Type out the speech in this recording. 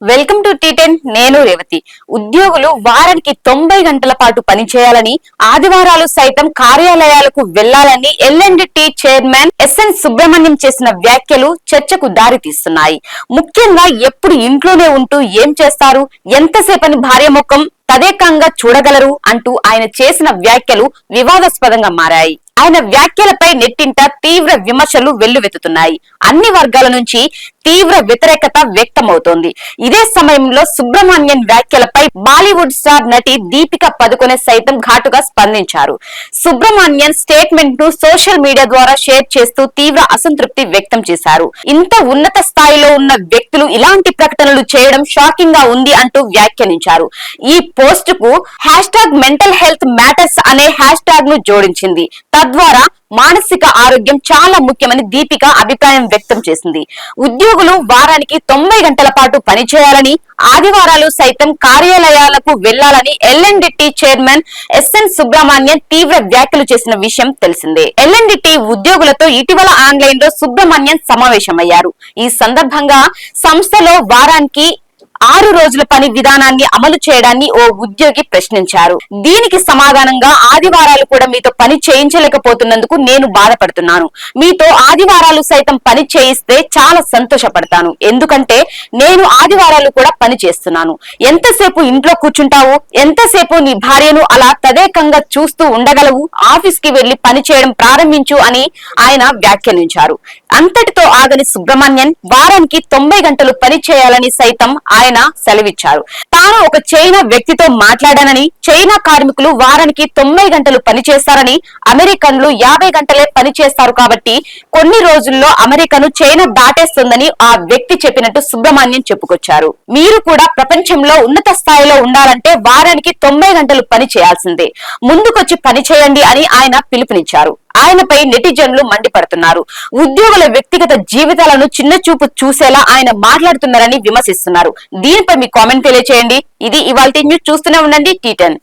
Welcome to టీ10. నేను రేవతి. ఉద్యోగులు వారానికి 90 గంటల పాటు పనిచేయాలని, ఆదివారాలు సైతం కార్యాలయాలకు వెళ్లాలని L&T చైర్మన్ ఎస్ఎన్ సుబ్రహ్మణ్యం చేసిన వ్యాఖ్యలు చర్చకు దారి తీస్తున్నాయి. ముఖ్యంగా ఎప్పుడు ఇంట్లోనే ఉంటూ ఏం చేస్తారు, ఎంతసేపని భార్య ముఖం తదేకంగా చూడగలరు అంటూ ఆయన చేసిన వ్యాఖ్యలు వివాదాస్పదంగా మారాయి. ఆయన వ్యాఖ్యలపై నెట్టింట తీవ్ర విమర్శలు వెల్లువెత్తుతున్నాయి. అన్ని వర్గాల నుంచి తీవ్ర వ్యతిరేకత వ్యక్తమవుతోంది. ఇదే సమయంలో సుబ్రహ్మణ్యన్ వ్యాఖ్యలపై బాలీవుడ్ స్టార్ నటి దీపికా పదుకొనె సైతం ఘాటుగా స్పందించారు. సుబ్రహ్మణ్యన్ స్టేట్మెంట్ ను సోషల్ మీడియా ద్వారా షేర్ చేస్తూ తీవ్ర అసంతృప్తి వ్యక్తం చేశారు. ఇంత ఉన్నత స్థాయిలో ఉన్న వ్యక్తులు ఇలాంటి ప్రకటనలు చేయడం షాకింగ్ గా ఉంది అంటూ వ్యాఖ్యానించారు. ఈ పోస్ట్ కు #మెంటల్ హెల్త్ మ్యాటర్స్ అనే హ్యాష్ ను జోడించింది. తద్వారా మానసిక ఆరోగ్యం చాలా ముఖ్యమని దీపిక అభిప్రాయం వ్యక్తం చేసింది. ఉద్యోగులు వారానికి 90 గంటల పాటు పనిచేయాలని, ఆదివారాలు సైతం కార్యాలయాలకు వెళ్లాలని L&T చైర్మన్ ఎస్ఎన్ సుబ్రహ్మణ్యన్ తీవ్ర వ్యాఖ్యలు చేసిన విషయం తెలిసిందే. L&T ఉద్యోగులతో ఇటీవల ఆన్లైన్ లో సుబ్రహ్మణ్యన్ సమావేశమయ్యారు. ఈ సందర్భంగా సంస్థలో వారానికి 6 రోజుల పని విధానాన్ని అమలు చేయడాన్ని ఓ ఉద్యోగి ప్రశ్నించారు. దీనికి సమాధానంగా ఆదివారాలు కూడా మీతో పని చేయించలేకపోతున్నందుకు నేను బాధపడుతున్నాను. మీతో ఆదివారాలు సైతం పని చేయిస్తే చాలా సంతోషపడతాను. ఎందుకంటే నేను ఆదివారాలు కూడా పని చేస్తున్నాను. ఎంతసేపు ఇంట్లో కూర్చుంటావు, ఎంతసేపు నీ భార్యను అలా తదేకంగా చూస్తూ ఉండగలవు, ఆఫీస్ కి వెళ్లి పని చేయడం ప్రారంభించు అని ఆయన వ్యాఖ్యానించారు. అంతటితో ఆగని సుబ్రహ్మణ్యన్ వారానికి 90 గంటలు పని చేయాలని సైతం ఆయన సెలవిచ్చారు. తాను ఒక చైనా వ్యక్తితో మాట్లాడానని, చైనా కార్మికులు వారానికి 90 గంటలు పని చేస్తారని, అమెరికన్లు 50 గంటలే పని చేస్తారు కాబట్టి కొన్ని రోజుల్లో అమెరికను చైనా దాటేస్తుందని ఆ వ్యక్తి చెప్పినట్టు సుబ్రహ్మణ్యం చెప్పుకొచ్చారు. మీరు కూడా ప్రపంచంలో ఉన్నత స్థాయిలో ఉండాలంటే వారానికి 90 గంటలు పని చేయాల్సిందే, ముందుకొచ్చి పని చేయండి అని ఆయన పిలుపునిచ్చారు. ఆయనపై నెటిజన్లు మండిపడుతున్నారు. ఉద్యోగుల వ్యక్తిగత జీవితాలను చిన్న చూపు చూసేలా ఆయన మాట్లాడుతున్నారని విమర్శిస్తున్నారు. దీనిపై మీ కామెంట్ తెలియజేయండి. ఇది ఇవాల్టి న్యూస్. చూస్తూనే ఉండండి టీ10.